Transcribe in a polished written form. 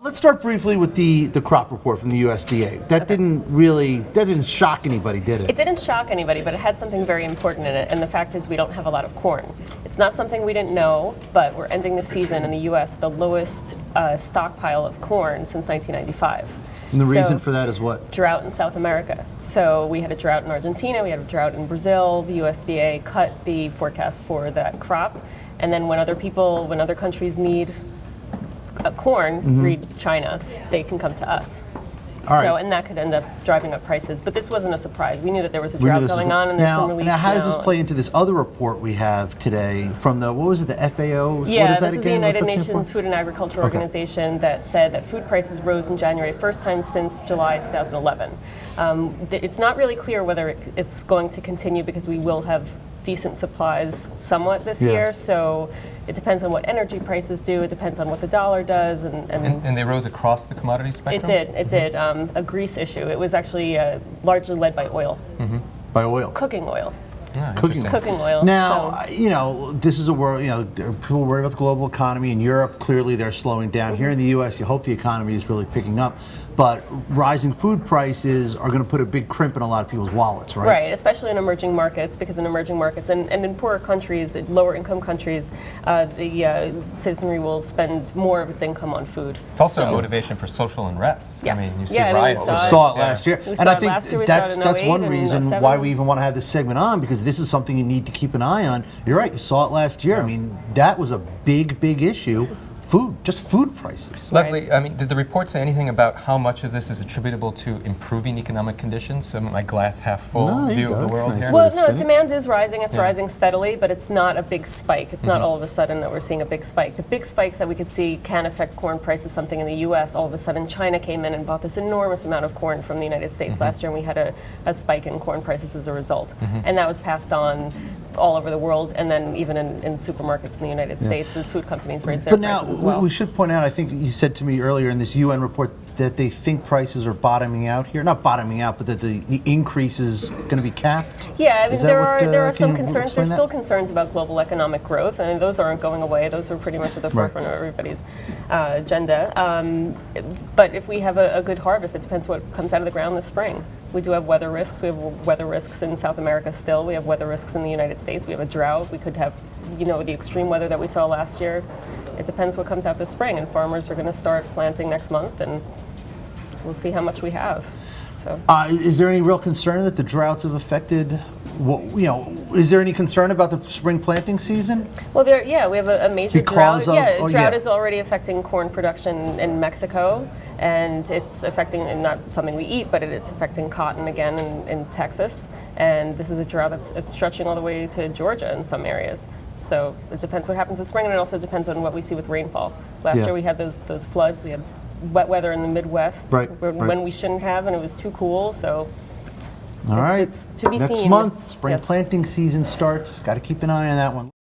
let's start briefly with the crop report from the USDA. That didn't shock anybody, did it? It didn't shock anybody, but it had something very important in it, and the fact is we don't have a lot of corn. It's not something we didn't know, but we're ending the season in the U.S. with the lowest stockpile of corn since 1995. And the reason for that is what? Drought in South America. So we had a drought in Argentina, we had a drought in Brazil. The USDA cut the forecast for that crop, and then when other countries need corn, read China, they can come to us. And that could end up driving up prices. But this wasn't a surprise. We knew that there was a drought going on, and there's some relief. Now, how does this play into this other report we have today from the, what was it, the FAO? Yeah, what is that this is again? the United Nations Food and Agriculture Organization that said that food prices rose in January, first time since July 2011. It's not really clear whether it's going to continue because we will have decent supplies somewhat this year, so it depends on what energy prices do, it depends on what the dollar does. And they rose across the commodity spectrum? It did. A grease issue. It was actually largely led by oil. By oil? Cooking oil. Yeah, Cooking oil. Now, this is a world, people worry about the global economy. In Europe, clearly they're slowing down. Here in the U.S., you hope the economy is really picking up. But rising food prices are going to put a big crimp in a lot of people's wallets, right? Right, especially in emerging markets, because in emerging markets and in poorer countries, lower income countries, the citizenry will spend more of its income on food. It's also a motivation for social unrest. Yes. I mean, you see riots. We saw it last year. And I think that's one reason why we even want to have this segment on, because this is something you need to keep an eye on. You're right, you saw it last year. I mean, that was a big issue. Just food prices. Leslie, I mean, did the report say anything about how much of this is attributable to improving economic conditions? Some like glass half full view of the world here? Well, no, demand is rising. It's rising steadily, but it's not a big spike. It's not all of a sudden that we're seeing a big spike. The big spikes that we could see can affect corn prices. Something in the U.S. All of a sudden, China came in and bought this enormous amount of corn from the United States last year, and we had a spike in corn prices as a result. And that was passed on all over the world, and then even in supermarkets in the United States as food companies raise their prices as well. We should point out, I think you said to me earlier in this UN report that they think prices are bottoming out here. Not bottoming out, but that the increase is going to be capped. Yeah, I mean, there are some concerns. There's still concerns about global economic growth, and those aren't going away. Those are pretty much at the forefront of everybody's agenda. But if we have a good harvest, it depends what comes out of the ground this spring. We do have weather risks. We have weather risks in South America still. We have weather risks in the United States. We have a drought. We could have, the extreme weather that we saw last year. It depends what comes out this spring, and farmers are going to start planting next month, and we'll see how much we have. So, is there any real concern that the droughts have affected? Is there any concern about the spring planting season? Well, we have a major drought. Drought is already affecting corn production in Mexico, and it's affecting, and not something we eat, but it's affecting cotton again in Texas. And this is a drought that's stretching all the way to Georgia in some areas. So it depends what happens this spring, and it also depends on what we see with rainfall. Last year we had those floods. We had wet weather in the Midwest when we shouldn't have, and it was too cool. So all right, it's to be next seen. month, spring planting season starts. Got to keep an eye on that one.